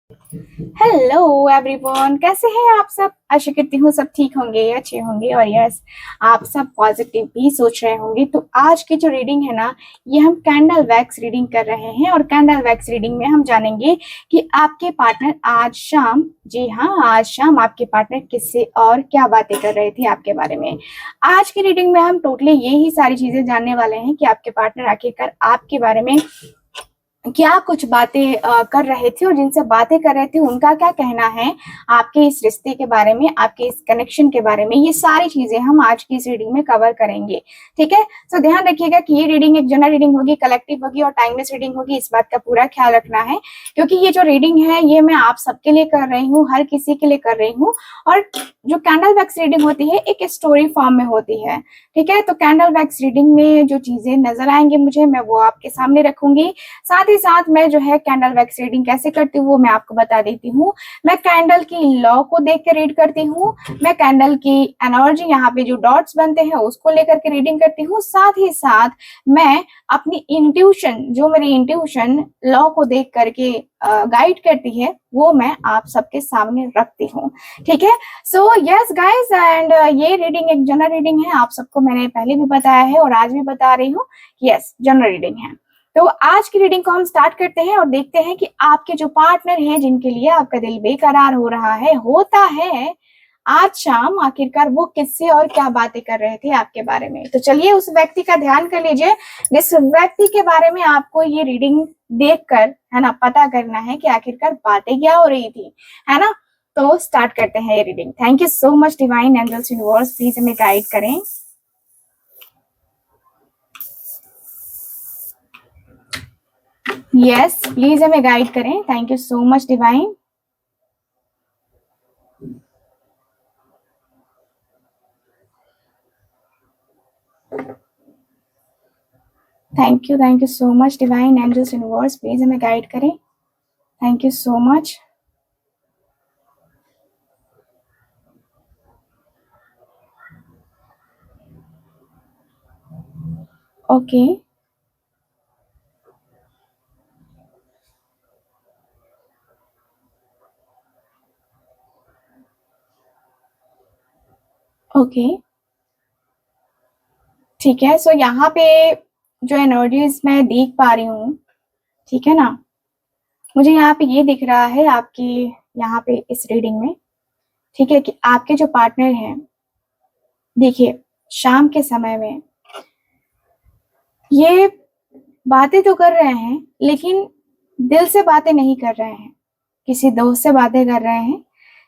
Hello everyone, कैसे हैं आप सब। आशा करती हूँ सब ठीक होंगे, अच्छे होंगे और यस, आप सब पॉजिटिव भी सोच रहे होंगे। तो आज की जो रीडिंग है ना, ये हम कैंडल वैक्स रीडिंग कर रहे हैं और कैंडल वैक्स रीडिंग में हम जानेंगे कि आपके पार्टनर आज शाम, जी हाँ, आज शाम आपके पार्टनर किससे और क्या बातें कर रहे थे आपके बारे में। आज की रीडिंग में हम टोटली यही सारी चीजें जानने वाले हैं कि आपके पार्टनर आखिरकार आपके बारे में क्या कुछ बातें कर रहे थे और जिनसे बातें कर रहे थे उनका क्या कहना है आपके इस रिश्ते के बारे में, आपके इस कनेक्शन के बारे में। ये सारी चीजें हम आज की इस रीडिंग में कवर करेंगे। ठीक है, तो ध्यान रखिएगा कि ये रीडिंग एक जनरल रीडिंग होगी, कलेक्टिव होगी और टाइमलेस रीडिंग होगी। इस बात का पूरा ख्याल रखना है क्योंकि ये जो रीडिंग है ये मैं आप सबके लिए कर रही हूँ, हर किसी के लिए कर रही हूँ। और जो कैंडल वैक्स रीडिंग होती है एक स्टोरी फॉर्म में होती है। ठीक है, तो कैंडल वैक्स रीडिंग में जो चीजें नजर आएंगे मुझे, मैं वो आपके सामने रखूंगी। साथ ही साथ मैं जो है कैंडल वैक्स रीडिंग कैसे करती हूँ वो मैं आपको बता देती हूँ। मैं कैंडल की लॉ को देख के रीड करती हूँ, मैं कैंडल की एनर्जी, यहाँ पे जो डॉट्स बनते हैं उसको लेकर के रीडिंग करती हूँ। साथ ही साथ मैं अपनी इंट्यूशन, जो मेरी इंट्यूशन लॉ को देख करके गाइड करती है, वो मैं आप सबके सामने रखती हूँ। ठीक है, सो यस गाइस, एंड ये रीडिंग एक जनरल रीडिंग है। आप सबको मैंने पहले भी बताया है और आज भी बता रही हूँ, यस जनरल रीडिंग है। तो आज की रीडिंग को हम स्टार्ट करते हैं और देखते हैं कि आपके जो पार्टनर हैं, जिनके लिए आपका दिल बेकरार हो रहा है, होता है, आज शाम आखिरकार वो किससे और क्या बातें कर रहे थे आपके बारे में। तो चलिए उस व्यक्ति का ध्यान कर लीजिए जिस व्यक्ति के बारे में आपको ये रीडिंग देखकर, है ना, पता करना है कि आखिरकार बातें क्या हो रही थी, है ना। तो स्टार्ट करते हैं ये reading. Thank you so much divine angels universe, please हमें गाइड करें। यस, प्लीज हमें गाइड करें। Thank you so much divine. Thank you so much divine angels universe, please हमें गाइड करें। Thank you so much. Okay, okay, ठीक है। सो यहाँ पे जो एनर्जीज मैं देख पा रही हूँ, ठीक है ना, मुझे यहाँ पे ये दिख रहा है आपकी, यहाँ पे इस रीडिंग में, ठीक है, कि आपके जो पार्टनर हैं, देखिए शाम के समय में ये बातें तो कर रहे हैं लेकिन दिल से बातें नहीं कर रहे हैं। किसी दोस्त से बातें कर रहे हैं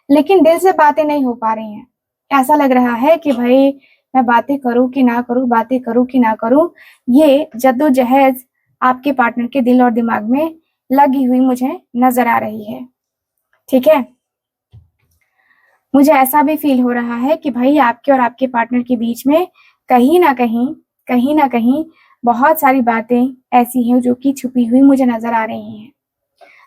लेकिन दिल से बातें नहीं हो पा रही हैं। ऐसा लग रहा है कि भाई मैं बातें करूं कि ना करूं, बातें करूं कि ना करूं। ये जद्दोजहद आपके पार्टनर के दिल और दिमाग में लगी हुई मुझे नजर आ रही है। ठीक है, मुझे ऐसा भी फील हो रहा है कि भाई आपके और आपके पार्टनर के बीच में कहीं ना कहीं, कहीं ना कहीं बहुत सारी बातें ऐसी हैं जो कि छुपी हुई मुझे नजर आ रही हैं।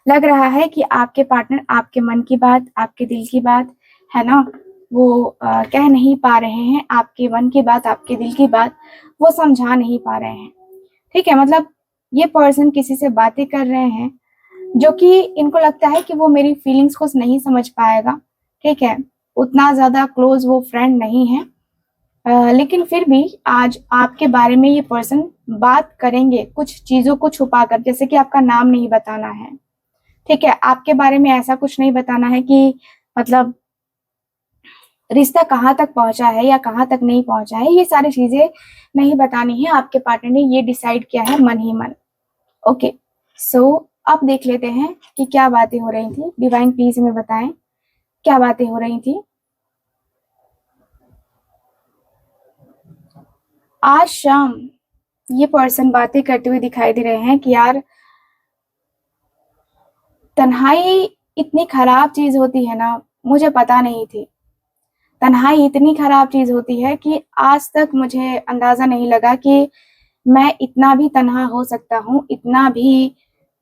लग रहा है कि आपके पार्टनर आपके मन की बात, आपके दिल की बात, है ना, वो कह नहीं पा रहे हैं। आपके मन की बात, आपके दिल की बात वो समझा नहीं पा रहे हैं। ठीक है, मतलब ये पर्सन किसी से बातें कर रहे हैं जो कि इनको लगता है कि वो मेरी फीलिंग्स को नहीं समझ पाएगा। ठीक है, उतना ज्यादा क्लोज वो फ्रेंड नहीं है, लेकिन फिर भी आज आपके बारे में ये पर्सन बात करेंगे कुछ चीजों को छुपा कर, जैसे कि आपका नाम नहीं बताना है। ठीक है, आपके बारे में ऐसा कुछ नहीं बताना है कि मतलब रिश्ता कहाँ तक पहुंचा है या कहाँ तक नहीं पहुंचा है, ये सारी चीजें नहीं बतानी है। आपके पार्टनर ने ये डिसाइड किया है मन ही मन। ओके, सो अब देख लेते हैं कि क्या बातें हो रही थी। डिवाइन प्लीज हमें बताएं क्या बातें हो रही थी। आज शाम ये पर्सन बातें करते हुए दिखाई दे रहे हैं कि यार, तन्हाई इतनी खराब चीज होती है ना, मुझे पता नहीं थी। तन्हाई इतनी खराब चीज होती है कि आज तक मुझे अंदाजा नहीं लगा कि मैं इतना भी तन्हा हो सकता हूँ, इतना भी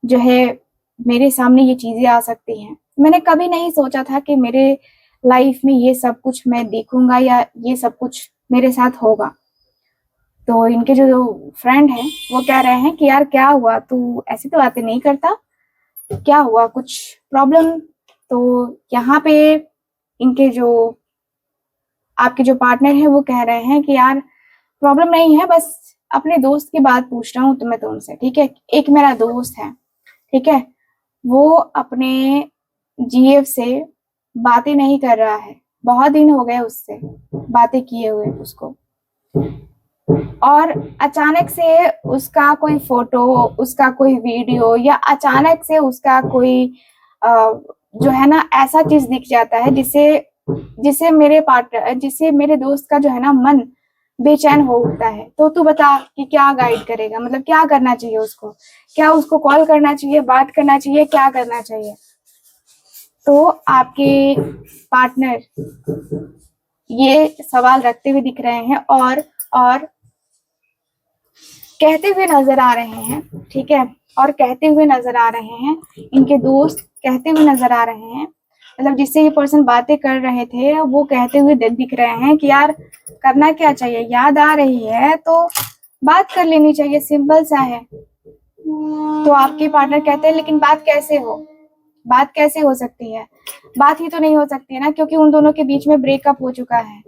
जो है मेरे सामने ये चीजें आ सकती हैं। मैंने कभी नहीं सोचा था कि मेरे लाइफ में ये सब कुछ मैं देखूंगा या ये सब कुछ मेरे साथ होगा। तो इनके जो फ्रेंड हैं वो कह रहे हैं कि यार क्या हुआ, तू ऐसी तो बातें नहीं करता, क्या हुआ, कुछ प्रॉब्लम? तो यहाँ पे इनके जो आपके जो पार्टनर है वो कह रहे हैं कि यार प्रॉब्लम नहीं है, बस अपने दोस्त की बात पूछ रहा हूँ तो मैं तुमसे, ठीक है। एक मेरा दोस्त है, ठीक है, वो अपने जीएफ से बातें नहीं कर रहा है, बहुत दिन हो गए उससे बातें किए हुए उसको, और अचानक से उसका कोई फोटो, उसका कोई वीडियो, या अचानक से उसका कोई जो है ना ऐसा चीज दिख जाता है जिससे जिससे मेरे पार्टनर, जिससे मेरे दोस्त का जो है ना मन बेचैन हो उठता है। तो तू बता कि क्या गाइड करेगा, मतलब क्या करना चाहिए उसको? क्या उसको कॉल करना चाहिए, बात करना चाहिए, क्या करना चाहिए? तो आपके पार्टनर ये सवाल रखते हुए दिख रहे हैं और कहते हुए नजर आ रहे हैं, ठीक है, और कहते हुए नजर आ रहे हैं, इनके दोस्त कहते हुए नजर आ रहे हैं, मतलब जिससे ये पर्सन बातें कर रहे थे वो कहते हुए दिख रहे हैं कि यार करना क्या चाहिए, याद आ रही है तो बात कर लेनी चाहिए, सिंपल सा है। तो आपके पार्टनर कहते हैं लेकिन बात कैसे हो, बात कैसे हो सकती है? बात ही तो नहीं हो सकती है ना, क्योंकि उन दोनों के बीच में ब्रेकअप हो चुका है।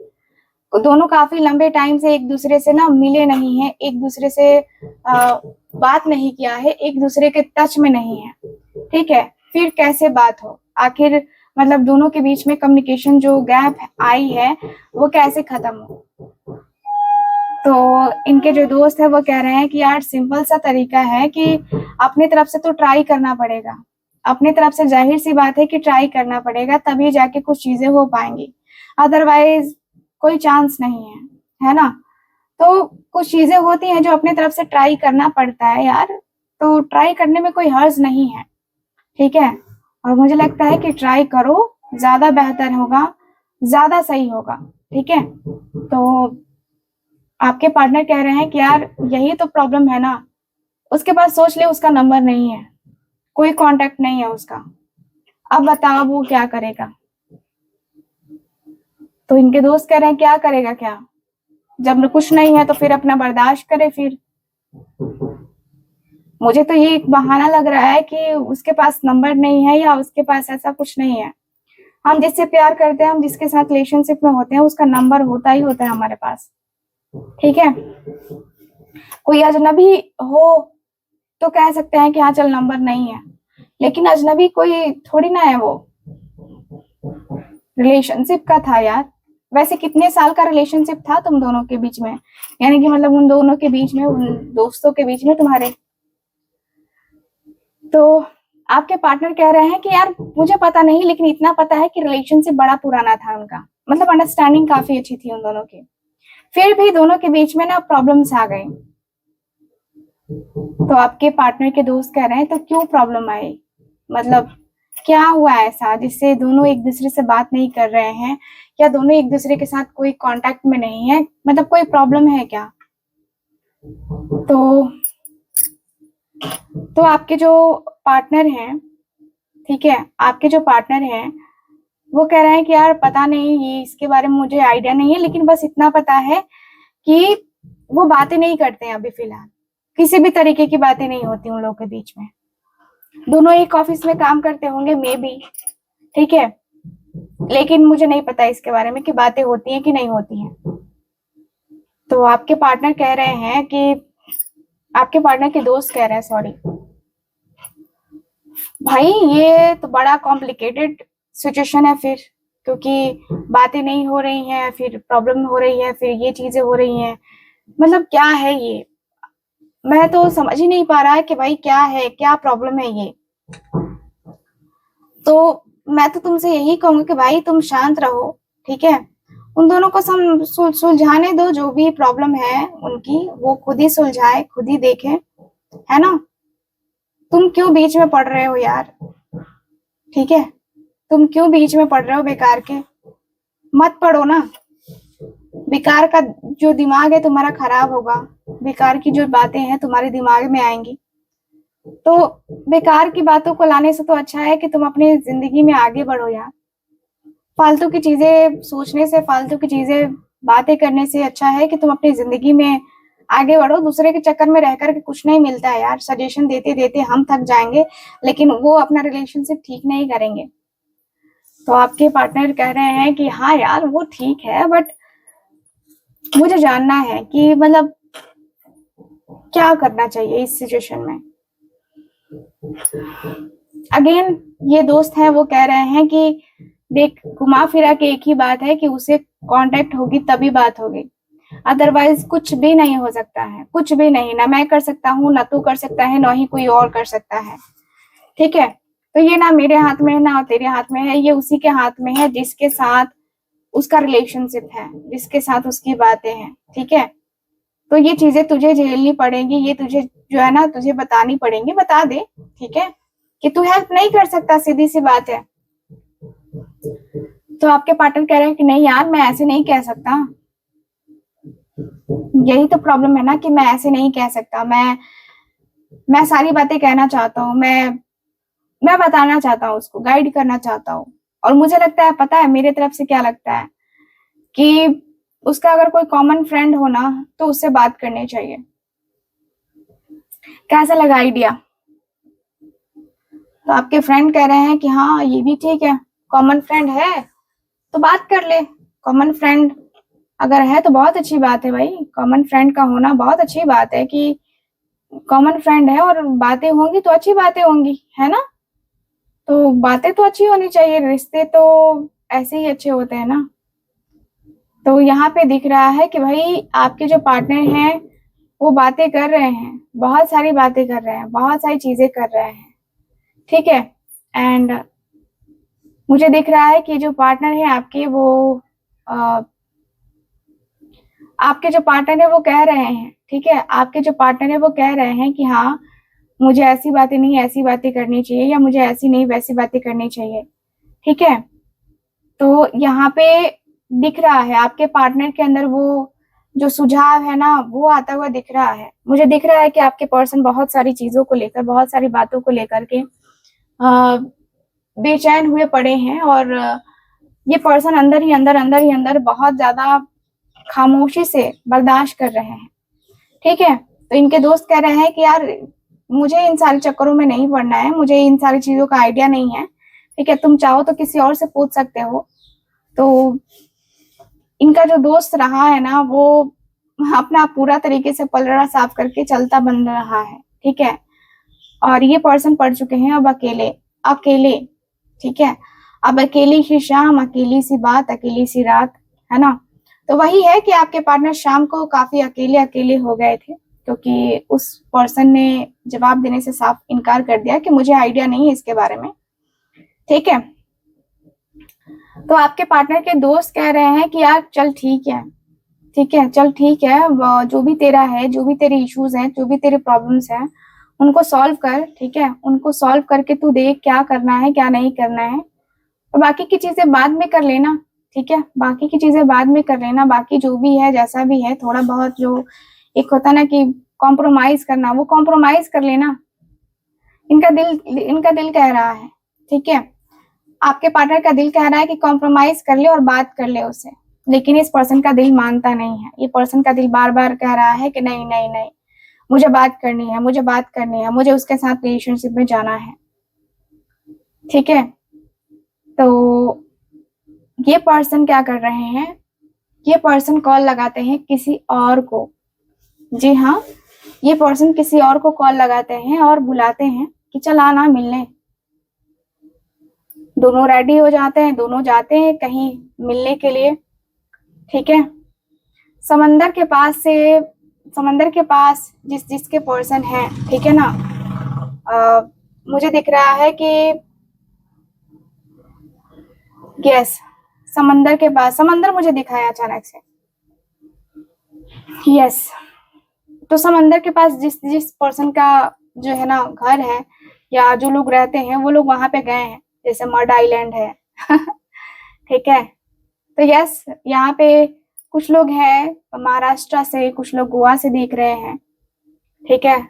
दोनों काफी लंबे टाइम से एक दूसरे से ना मिले नहीं है, एक दूसरे से बात नहीं किया है, एक दूसरे के टच में नहीं है, ठीक है। फिर कैसे बात हो आखिर? मतलब दोनों के बीच में कम्युनिकेशन जो गैप आई है वो कैसे खत्म हो? तो इनके जो दोस्त है वो कह रहे हैं कि यार सिंपल सा तरीका है कि अपनी तरफ से तो ट्राई करना पड़ेगा, अपनी तरफ से जाहिर सी बात है कि ट्राई करना पड़ेगा, तभी जाके कुछ चीजें हो पाएंगी, अदरवाइज कोई चांस नहीं है ना। तो कुछ चीजें होती हैं जो अपनी तरफ से ट्राई करना पड़ता है यार, तो ट्राई करने में कोई हर्ज नहीं है, ठीक है। और मुझे लगता है कि ट्राई करो, ज्यादा बेहतर होगा, ज्यादा सही होगा, ठीक है। तो आपके पार्टनर कह रहे हैं कि यार यही तो प्रॉब्लम है ना, उसके पास सोच ले उसका नंबर नहीं है, कोई कांटेक्ट नहीं है उसका, अब बताओ वो क्या करेगा? तो इनके दोस्त कह रहे हैं क्या करेगा, क्या जब कुछ नहीं है तो फिर अपना बर्दाश्त करे। फिर मुझे तो ये एक बहाना लग रहा है कि उसके पास नंबर नहीं है या उसके पास ऐसा कुछ नहीं है। हम जिससे प्यार करते हैं, हम जिसके साथ रिलेशनशिप में होते हैं, उसका नंबर होता ही होता है हमारे पास, ठीक है। कोई अजनबी हो तो कह सकते हैं कि हाँ चल नंबर नहीं है, लेकिन अजनबी कोई थोड़ी ना है, वो रिलेशनशिप का था यार। वैसे कितने साल का रिलेशनशिप था तुम दोनों के बीच में, यानी कि मतलब उन दोनों के बीच में, उन दोस्तों के बीच में तुम्हारे? तो आपके पार्टनर कह रहे हैं कि यार मुझे पता नहीं, लेकिन इतना पता है कि रिलेशनशिप बड़ा पुराना था उनका, मतलब अंडरस्टैंडिंग काफी अच्छी थी उन दोनों की, फिर भी दोनों के बीच में ना प्रॉब्लम्स आ गई। तो आपके पार्टनर के दोस्त कह रहे हैं तो क्यों प्रॉब्लम आई, मतलब क्या हुआ ऐसा जिससे दोनों एक दूसरे से बात नहीं कर रहे हैं, या दोनों एक दूसरे के साथ कोई कांटेक्ट में नहीं है, मतलब कोई प्रॉब्लम है क्या? तो आपके जो पार्टनर हैं, ठीक है, आपके जो पार्टनर हैं वो कह रहे हैं कि यार पता नहीं, ये इसके बारे में मुझे आइडिया नहीं है, लेकिन बस इतना पता है कि वो बातें नहीं करते हैं अभी फिलहाल, किसी भी तरीके की बातें नहीं होती उन लोगों के बीच में। दोनों एक ऑफिस में काम करते होंगे मे बी, ठीक है, लेकिन मुझे नहीं पता इसके बारे में कि बातें होती हैं कि नहीं होती हैं। तो आपके पार्टनर कह रहे हैं कि आपके पार्टनर के दोस्त कह रहे हैं, सॉरी भाई, ये तो बड़ा कॉम्प्लिकेटेड सिचुएशन है फिर, क्योंकि बातें नहीं हो रही हैं, फिर प्रॉब्लम हो रही है, फिर ये चीजें हो रही हैं, मतलब क्या है ये? मैं तो समझ ही नहीं पा रहा है कि भाई क्या है, क्या प्रॉब्लम है ये। तो मैं तो तुमसे यही कहूंगी कि भाई तुम शांत रहो, ठीक है, उन दोनों को सुलझाने दो, जो भी प्रॉब्लम है उनकी वो खुद ही सुलझाए, खुद ही देखें, है ना। तुम क्यों बीच में पड़ रहे हो यार, ठीक है, तुम क्यों बीच में पड़ रहे हो बेकार के? मत पढ़ो ना, बेकार का जो दिमाग है तुम्हारा खराब होगा, बेकार की जो बातें हैं तुम्हारे दिमाग में आएंगी, तो बेकार की बातों को लाने से तो अच्छा है कि तुम अपनी जिंदगी में आगे बढ़ो यार। फालतू की चीजें सोचने से, फालतू की चीजें बातें करने से अच्छा है कि तुम अपनी जिंदगी में आगे बढ़ो। दूसरे के चक्कर में रह करके कुछ नहीं मिलता है यार, सजेशन देते देते हम थक जाएंगे, लेकिन वो अपना रिलेशनशिप ठीक नहीं करेंगे। तो आपके पार्टनर कह रहे हैं कि हाँ यार वो ठीक है, बट मुझे जानना है कि मतलब क्या करना चाहिए इस सिचुएशन में। अगेन ये दोस्त है, वो कह रहे हैं कि देख, घुमा फिरा के एक ही बात है कि उसे कांटेक्ट होगी तभी बात होगी, अदरवाइज कुछ भी नहीं हो सकता है, कुछ भी नहीं। ना मैं कर सकता हूँ, ना तू कर सकता है, ना ही कोई और कर सकता है। ठीक है, तो ये ना मेरे हाथ में है ना तेरे हाथ में है, ये उसी के हाथ में है जिसके साथ उसका रिलेशनशिप है, जिसके साथ उसकी बातें हैं। ठीक है, तो ये चीजें तुझे झेलनी पड़ेंगी, ये तुझे जो है ना तुझे बतानी पड़ेंगी, बता दे। ठीक है, कि तू हेल्प नहीं कर सकता, सीधी सी बात है। तो आपके पार्टनर कह रहे हैं कि नहीं यार मैं ऐसे नहीं कह सकता। यही तो प्रॉब्लम है ना कि मैं ऐसे नहीं कह सकता, मैं सारी बातें कहना चाहता हूँ, मैं बताना चाहता हूँ, उसको गाइड करना चाहता हूँ। और मुझे लगता है, पता है मेरे तरफ से क्या लगता है, कि उसका अगर कोई कॉमन फ्रेंड हो ना तो उससे बात करनी चाहिए। कैसा लगा आइडिया? तो आपके फ्रेंड कह रहे हैं कि हाँ ये भी ठीक है, कॉमन फ्रेंड है तो बात कर ले। कॉमन फ्रेंड अगर है तो बहुत अच्छी बात है भाई, कॉमन फ्रेंड का होना बहुत अच्छी बात है कि कॉमन फ्रेंड है और बातें होंगी तो अच्छी बातें होंगी, है ना। तो बातें तो अच्छी होनी चाहिए, रिश्ते तो ऐसे ही अच्छे होते हैं ना। तो यहाँ पे दिख रहा है कि भाई आपके जो पार्टनर हैं वो बातें कर रहे हैं, बहुत सारी बातें कर रहे हैं, बहुत सारी चीजें कर रहे हैं। ठीक है, एंड मुझे दिख रहा है कि जो पार्टनर है आपके, वो आपके जो पार्टनर है वो कह रहे हैं, ठीक है, आपके जो पार्टनर है वो कह रहे हैं कि हाँ मुझे ऐसी बातें नहीं ऐसी बातें करनी चाहिए, या मुझे ऐसी नहीं वैसी बातें करनी चाहिए। ठीक है, तो यहाँ पे दिख रहा है आपके पार्टनर के अंदर वो जो सुझाव है ना वो आता हुआ दिख रहा है। मुझे दिख रहा है कि आपके पर्सन बहुत सारी चीजों को लेकर, बहुत सारी बातों को लेकर के बेचैन हुए पड़े हैं, और ये पर्सन अंदर ही अंदर बहुत ज्यादा खामोशी से बर्दाश्त कर रहे हैं। ठीक है, तो इनके दोस्त कह रहे हैं कि यार मुझे इन सारे चक्करों में नहीं पड़ना है, मुझे इन सारी चीजों का आइडिया नहीं है। ठीक है, तुम चाहो तो किसी और से पूछ सकते हो। तो इनका जो दोस्त रहा है ना वो अपना पूरा तरीके से पलड़ा साफ करके चलता बन रहा है। ठीक है, और ये पर्सन पढ़ चुके हैं अब अकेले अकेले। ठीक है, अब अकेली सी शाम, अकेली सी बात, अकेली सी रात, है ना। तो वही है कि आपके पार्टनर शाम को काफी अकेले अकेले हो गए थे, क्योंकि उस पर्सन ने जवाब देने से साफ इनकार कर दिया कि मुझे आइडिया नहीं है इसके बारे में। ठीक है, तो आपके पार्टनर के दोस्त कह रहे हैं कि यार चल ठीक है, ठीक है, चल ठीक है, जो भी तेरा है, जो भी तेरे इश्यूज हैं, जो भी तेरे प्रॉब्लम्स हैं, उनको सॉल्व कर। ठीक है, उनको सॉल्व करके तू देख क्या करना है क्या नहीं करना है, और बाकी की चीजें बाद में कर लेना। ठीक है, बाकी की चीजें बाद में कर लेना, बाकी जो भी है जैसा भी है, थोड़ा बहुत जो एक होता ना कि कॉम्प्रोमाइज करना, वो कॉम्प्रोमाइज कर लेना। इनका दिल कह रहा है, ठीक है, आपके पार्टनर का दिल कह रहा है कि कॉम्प्रोमाइज कर ले और बात कर ले उससे, लेकिन इस पर्सन का दिल मानता नहीं है। ये पर्सन का दिल बार बार कह रहा है कि नहीं नहीं नहीं, मुझे बात करनी है, मुझे बात करनी है, मुझे उसके साथ रिलेशनशिप में जाना है। ठीक है, तो ये पर्सन क्या कर रहे हैं, ये पर्सन कॉल लगाते हैं किसी और को। जी हाँ, ये पर्सन किसी और को कॉल लगाते हैं और बुलाते हैं कि चल आना मिलने। दोनों रेडी हो जाते हैं, दोनों जाते हैं कहीं मिलने के लिए। ठीक है, समंदर के पास से, समंदर के पास जिसके पर्सन है, ठीक है ना, मुझे दिख रहा है कि यस, समंदर के पास, समंदर मुझे दिखाया अचानक से। यस, तो समंदर के पास जिस जिस पर्सन का जो है ना घर है, या जो लोग रहते हैं वो लोग वहां पे गए हैं, जैसे मड आइलैंड है। ठीक है, तो यस, यहाँ पे कुछ लोग हैं महाराष्ट्र से, कुछ लोग गोवा से दिख रहे हैं। ठीक है,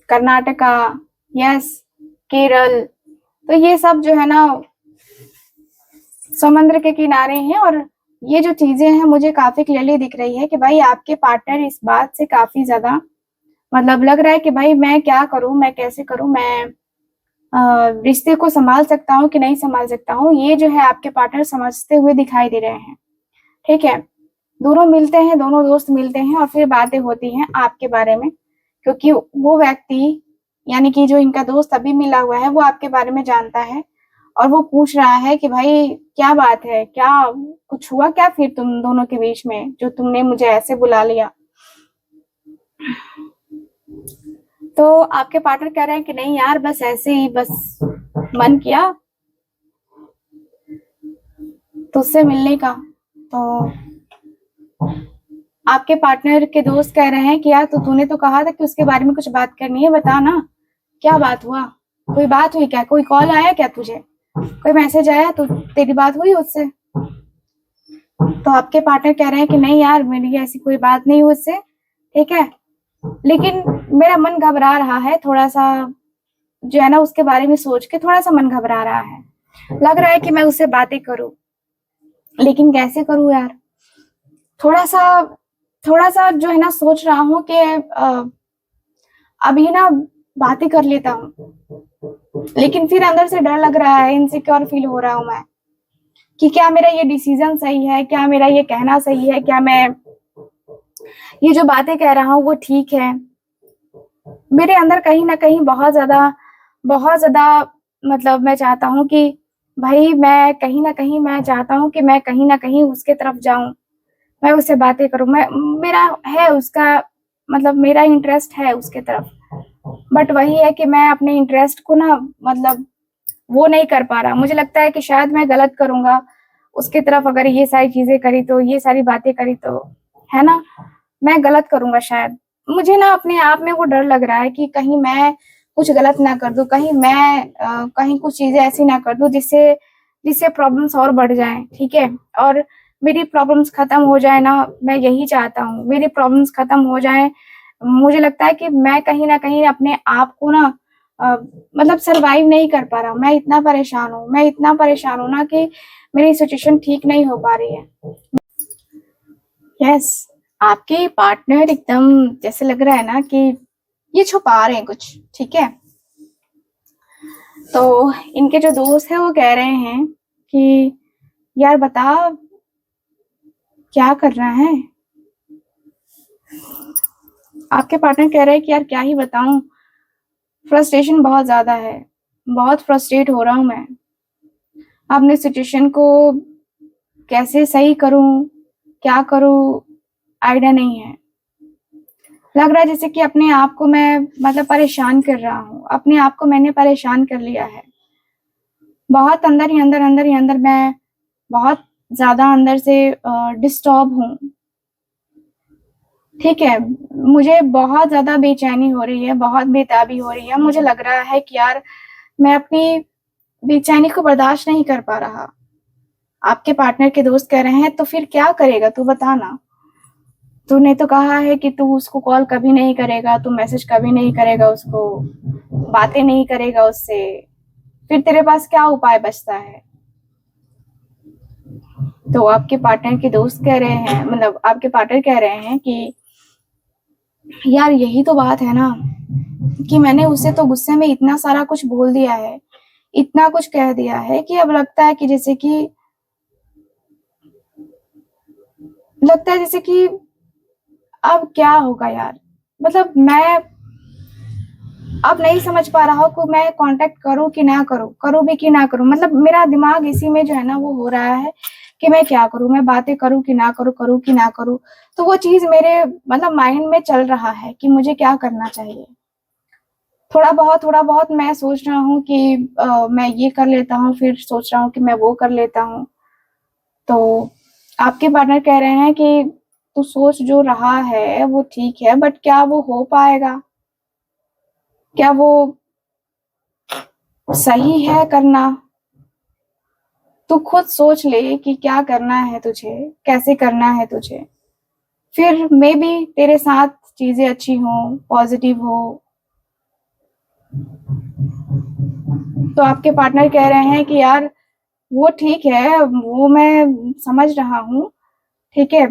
कर्नाटका, यस, केरल, तो ये सब जो है ना समुद्र के किनारे हैं, और ये जो चीजें हैं मुझे काफी क्लियरली दिख रही है कि भाई आपके पार्टनर इस बात से काफी ज्यादा मतलब लग रहा है कि भाई मैं क्या करूं, मैं कैसे करूं, मैं रिश्ते को संभाल सकता हूँ कि नहीं संभाल सकता हूँ, ये जो है आपके पार्टनर समझते हुए दिखाई दे रहे हैं। ठीक है, दोनों मिलते हैं, दोनों दोस्त मिलते हैं और फिर बातें होती हैं आपके बारे में, क्योंकि वो व्यक्ति यानी कि जो इनका दोस्त अभी मिला हुआ है वो आपके बारे में जानता है और वो पूछ रहा है कि भाई क्या बात है, क्या कुछ हुआ क्या फिर तुम दोनों के बीच में जो तुमने मुझे ऐसे बुला लिया। तो आपके पार्टनर कह रहे हैं कि नहीं यार बस ऐसे ही बस मन किया तुझसे मिलने का। तो आपके पार्टनर के दोस्त कह रहे हैं कि यार तूने तो कहा था कि उसके बारे में कुछ बात करनी है, बता ना क्या बात हुआ, कोई बात हुई क्या, कोई कॉल आया क्या तुझे, कोई मैसेज आया, तो तेरी बात हुई उससे। तो आपके पार्टनर कह रहे हैं कि नहीं यार मेरी ऐसी कोई बात नहीं हुई उससे, ठीक है, लेकिन मेरा मन घबरा रहा है थोड़ा सा, जो है ना उसके बारे में सोच के थोड़ा सा मन घबरा रहा है, लग रहा है कि मैं उससे बातें करूं, लेकिन कैसे करूं यार, थोड़ा सा थोड़ा सा जो है ना सोच रहा हूँ कि अभी ना बातें कर लेता हूँ, लेकिन फिर अंदर से डर लग रहा है, इनसिक्योर फील हो रहा हूँ मैं कि क्या मेरा ये डिसीजन सही है, क्या मेरा ये कहना सही है, क्या मैं ये जो बातें कह रहा हूँ वो ठीक है। मेरे अंदर कहीं ना कहीं बहुत ज्यादा मतलब मैं चाहता हूँ कि भाई मैं कहीं ना कहीं मैं चाहता हूँ कि मैं कहीं ना कहीं उसके तरफ जाऊं, मैं उससे बातें करूं, मैं मेरा है उसका मतलब मेरा इंटरेस्ट है उसके तरफ, बट वही है कि मैं अपने इंटरेस्ट को ना मतलब वो नहीं कर पा रहा। मुझे लगता है कि शायद मैं गलत करूंगा उसके तरफ, अगर ये सारी चीजें करी तो, ये सारी बातें करी तो, है ना, मैं गलत करूंगा शायद। मुझे ना अपने आप में वो डर लग रहा है कि कहीं मैं कुछ गलत ना कर दूं, कहीं मैं कहीं कुछ चीजें ऐसी ना कर दूं जिससे जिससे प्रॉब्लम्स और बढ़ जाएं, ठीक है, और मेरी प्रॉब्लम्स खत्म हो जाए ना, मैं यही चाहता हूँ मेरी प्रॉब्लम्स खत्म हो जाए। मुझे लगता है कि मैं कहीं ना कहीं अपने आप को ना मतलब सरवाइव नहीं कर पा रहा हूँ, मैं इतना परेशान हूँ, मैं इतना परेशान हूँ ना कि मेरी सिचुएशन ठीक नहीं हो पा रही है। यस, आपके पार्टनर एकदम जैसे लग रहा है ना कि ये छुपा रहे हैं कुछ, ठीक है। तो इनके जो दोस्त है वो कह रहे हैं कि यार बता क्या कर रहा है। आपके पार्टनर कह रहे हैं कि यार क्या ही बताऊं, फ्रस्ट्रेशन बहुत ज्यादा है, बहुत फ्रस्ट्रेट हो रहा हूं मैं, अपने सिचुएशन को कैसे सही करूं, क्या करूं, आइडिया नहीं है। लग रहा है जैसे कि अपने आप को मैं मतलब परेशान कर रहा हूँ, अपने आप को मैंने परेशान कर लिया है, बहुत अंदर ही अंदर मैं बहुत ज्यादा अंदर से डिस्टर्ब हूँ, ठीक है। मुझे बहुत ज्यादा बेचैनी हो रही है, बहुत बेताबी हो रही है, मुझे लग रहा है कि यार मैं अपनी बेचैनी को बर्दाश्त नहीं कर पा रहा। आपके पार्टनर के दोस्त कह रहे हैं तो फिर क्या करेगा तू बता ना, तूने तो कहा है कि तू उसको कॉल कभी नहीं करेगा, तू मैसेज कभी नहीं करेगा उसको, बातें नहीं करेगा उससे, फिर तेरे पास क्या उपाय बचता है। तो आपके पार्टनर के दोस्त कह रहे हैं मतलब आपके पार्टनर कह रहे हैं कि यार यही तो बात है ना कि मैंने उसे तो गुस्से में इतना सारा कुछ बोल दिया है, इतना कुछ कह दिया है कि अब लगता है जैसे कि अब क्या होगा यार, मतलब मैं अब नहीं समझ पा रहा हूँ कि मैं कांटेक्ट करूँ कि ना करूँ, करूँ भी कि ना करूँ, मतलब मेरा दिमाग इसी में जो है ना वो हो रहा है कि मैं क्या करूँ, मैं बातें करूँ कि ना करूँ, करूँ कि ना करूँ। तो वो चीज मेरे मतलब माइंड में चल रहा है कि मुझे क्या करना चाहिए। थोड़ा बहुत मैं सोच रहा हूँ कि मैं ये कर लेता हूँ, फिर सोच रहा हूँ कि मैं वो कर लेता हूँ। तो आपके पार्टनर कह रहे हैं कि तू सोच जो रहा है वो ठीक है, बट क्या वो हो पाएगा, क्या वो सही है करना, तू खुद सोच ले कि क्या करना है तुझे, कैसे करना है तुझे, फिर मे बी तेरे साथ चीजें अच्छी हो, पॉजिटिव हो। तो आपके पार्टनर कह रहे हैं कि यार वो ठीक है, वो मैं समझ रहा हूँ, ठीक है।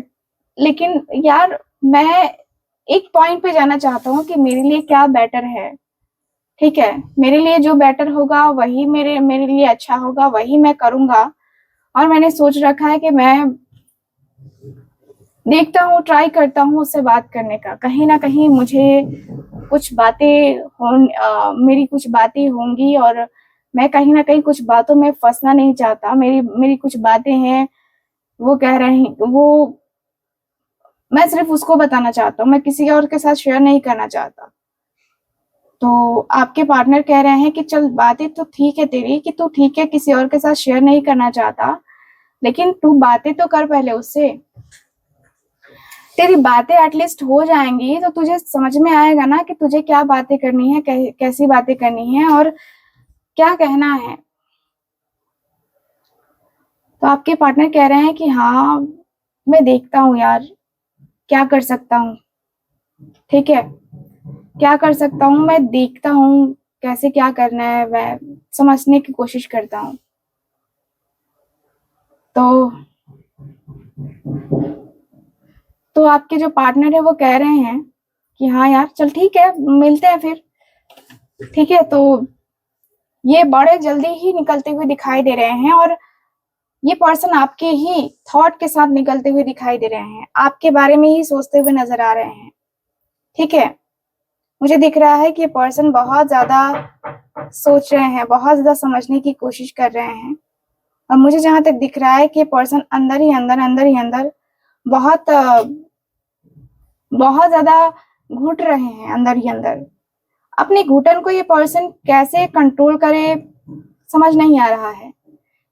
लेकिन यार मैं एक पॉइंट पे जाना चाहता हूँ कि मेरे लिए क्या बेटर है। ठीक है, मेरे लिए जो बेटर होगा वही मेरे मेरे लिए अच्छा होगा, वही मैं करूंगा। और मैंने सोच रखा है कि मैं देखता हूँ, ट्राई करता हूँ उससे बात करने का। कहीं ना कहीं मुझे कुछ बातें मेरी कुछ बातें होंगी, और मैं कहीं ना कहीं कुछ बातों में फंसना नहीं चाहता। मेरी मेरी कुछ बातें हैं, वो कह रहे हैं वो, मैं सिर्फ उसको बताना चाहता हूँ, मैं किसी और के साथ शेयर नहीं करना चाहता। तो आपके पार्टनर कह रहे हैं कि चल बातें तो ठीक है तेरी, कि तू ठीक है किसी और के साथ शेयर नहीं करना चाहता, लेकिन तू बातें तो कर पहले उससे। तेरी बातें एटलीस्ट हो जाएंगी तो तुझे समझ में आएगा ना कि तुझे क्या बातें करनी है, कैसी बातें करनी है और क्या कहना है। तो आपके पार्टनर कह रहे हैं कि हाँ मैं देखता हूँ यार, क्या कर सकता हूँ। ठीक है, क्या कर सकता हूँ, मैं देखता हूँ कैसे क्या करना है, मैं समझने की कोशिश करता हूँ। तो आपके जो पार्टनर है वो कह रहे हैं कि हाँ यार चल ठीक है, मिलते हैं फिर। ठीक है, तो ये बड़े जल्दी ही निकलते हुए दिखाई दे रहे हैं, और ये पर्सन आपके ही थॉट के साथ निकलते हुए दिखाई दे रहे हैं, आपके बारे में ही सोचते हुए नजर आ रहे हैं। ठीक है, मुझे दिख रहा है कि ये पर्सन बहुत ज्यादा सोच रहे हैं, बहुत ज्यादा समझने की कोशिश कर रहे हैं। और मुझे जहां तक दिख रहा है कि ये पर्सन अंदर ही अंदर बहुत बहुत ज्यादा घुट रहे हैं अंदर ही अंदर। अपने घुटन को ये पर्सन कैसे कंट्रोल करे समझ नहीं आ रहा है।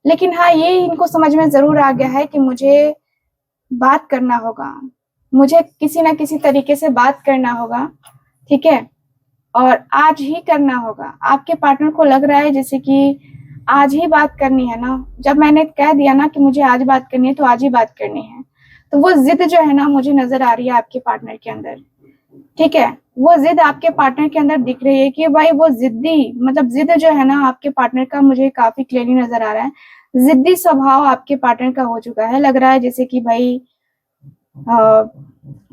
लेकिन हाँ, ये इनको समझ में जरूर आ गया है कि मुझे बात करना होगा, मुझे किसी ना किसी तरीके से बात करना होगा। ठीक है, और आज ही करना होगा। आपके पार्टनर को लग रहा है जैसे कि आज ही बात करनी है ना, जब मैंने कह दिया ना कि मुझे आज बात करनी है तो आज ही बात करनी है। तो वो जिद जो है ना मुझे नजर आ रही है आपके पार्टनर के अंदर। ठीक है, वो जिद आपके पार्टनर के अंदर दिख रही है कि भाई वो जिद्दी, मतलब जिद जो है ना आपके पार्टनर का मुझे काफी क्लियरली नजर आ रहा है। जिद्दी स्वभाव आपके पार्टनर का हो चुका है। लग रहा है जैसे कि भाई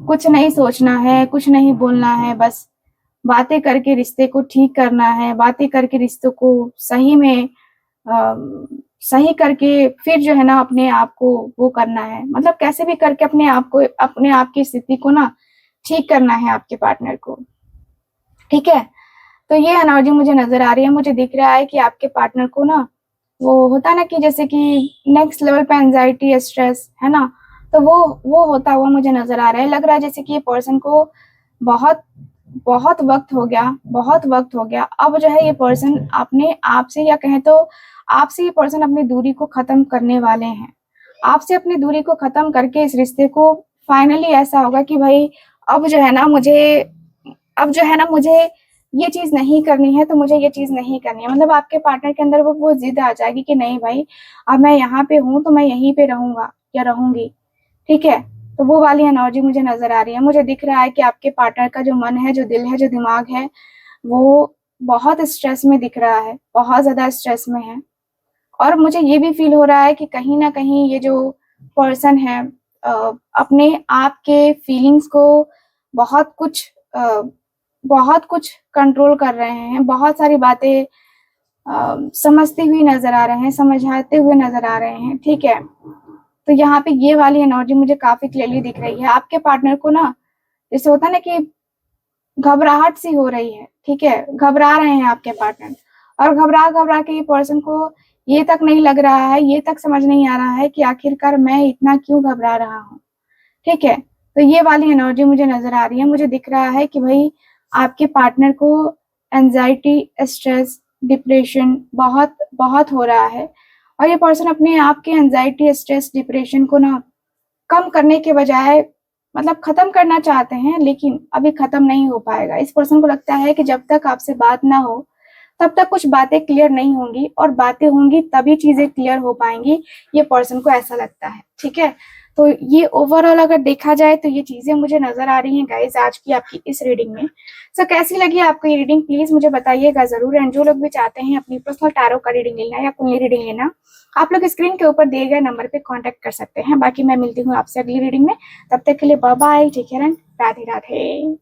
कुछ नहीं सोचना है, कुछ नहीं बोलना है, बस बातें करके रिश्ते को ठीक करना है, बातें करके रिश्तों को सही में सही करके फिर जो है ना अपने आप को वो करना है, मतलब कैसे भी करके अपने आप की स्थिति को ना ठीक करना है आपके पार्टनर को। ठीक है, तो ये एनर्जी मुझे नजर आ रही है। मुझे दिख रहा है कि आपके पार्टनर को ना वो होता ना कि जैसे कि नेक्स्ट लेवल पे एंजाइटी स्ट्रेस है ना, तो वो होता हुआ मुझे नजर आ रहा है। लग रहा है जैसे कि ये पर्सन को बहुत बहुत वक्त हो गया, बहुत वक्त हो गया। अब जो है ये पर्सन अपने आप से, या कहें तो आपसे ये पर्सन अपनी दूरी को खत्म करने वाले हैं। आपसे अपनी दूरी को खत्म करके इस रिश्ते को फाइनली ऐसा होगा कि भाई अब जो है ना मुझे अब जो है ना मुझे ये चीज नहीं करनी है, तो मुझे ये चीज नहीं करनी है। मतलब आपके पार्टनर के अंदर वो जिद आ जाएगी कि नहीं भाई, अब मैं यहाँ पे हूँ तो मैं यहीं पे रहूंगा या रहूंगी। ठीक है, तो वो वाली एनर्जी मुझे नजर आ रही है। मुझे दिख रहा है कि आपके पार्टनर का जो मन है, जो दिल है, जो दिमाग है, वो बहुत स्ट्रेस में दिख रहा है, बहुत ज्यादा स्ट्रेस में है। और मुझे ये भी फील हो रहा है कि कहीं ना कहीं ये जो पर्सन है अपने आप के फीलिंग्स को बहुत कुछ बहुत कुछ कंट्रोल कर रहे हैं, बहुत सारी बातें समझते हुए नजर आ रहे हैं, समझाते हुए नजर आ रहे हैं। ठीक है, तो यहाँ पे ये वाली एनर्जी मुझे काफी क्लियरली दिख रही है। आपके पार्टनर को ना जैसे होता है ना कि घबराहट सी हो रही है। ठीक है, घबरा रहे हैं आपके पार्टनर, और घबरा घबरा के ये पर्सन को ये तक नहीं लग रहा है, ये तक समझ नहीं आ रहा है कि आखिरकार मैं इतना क्यों घबरा रहा हूँ। ठीक है, तो ये वाली एनर्जी मुझे नजर आ रही है। मुझे दिख रहा है कि भाई आपके पार्टनर को एंजाइटी, स्ट्रेस, डिप्रेशन बहुत बहुत हो रहा है, और ये पर्सन अपने आप के एंजाइटी, स्ट्रेस, डिप्रेशन को ना कम करने के बजाय मतलब खत्म करना चाहते हैं, लेकिन अभी खत्म नहीं हो पाएगा। इस पर्सन को लगता है कि जब तक आपसे बात ना हो तब तक कुछ बातें क्लियर नहीं होंगी, और बातें होंगी तभी चीजें क्लियर हो पाएंगी। ये पर्सन को ऐसा लगता है। ठीक है, तो ये ओवरऑल अगर देखा जाए तो ये चीजें मुझे नजर आ रही हैं गाइस आज की आपकी इस रीडिंग में। सो कैसी लगी आपको ये रीडिंग प्लीज मुझे बताइएगा जरूर। एंड जो लोग भी चाहते हैं अपनी पर्सनल टैरो का रीडिंग लेना या कोई रीडिंग लेना, आप लोग स्क्रीन के ऊपर दिए गए नंबर पे कांटेक्ट कर सकते हैं। बाकी मैं मिलती हूँ आपसे अगली रीडिंग में, तब तक के लिए bye bye, take care and Radhe Radhe.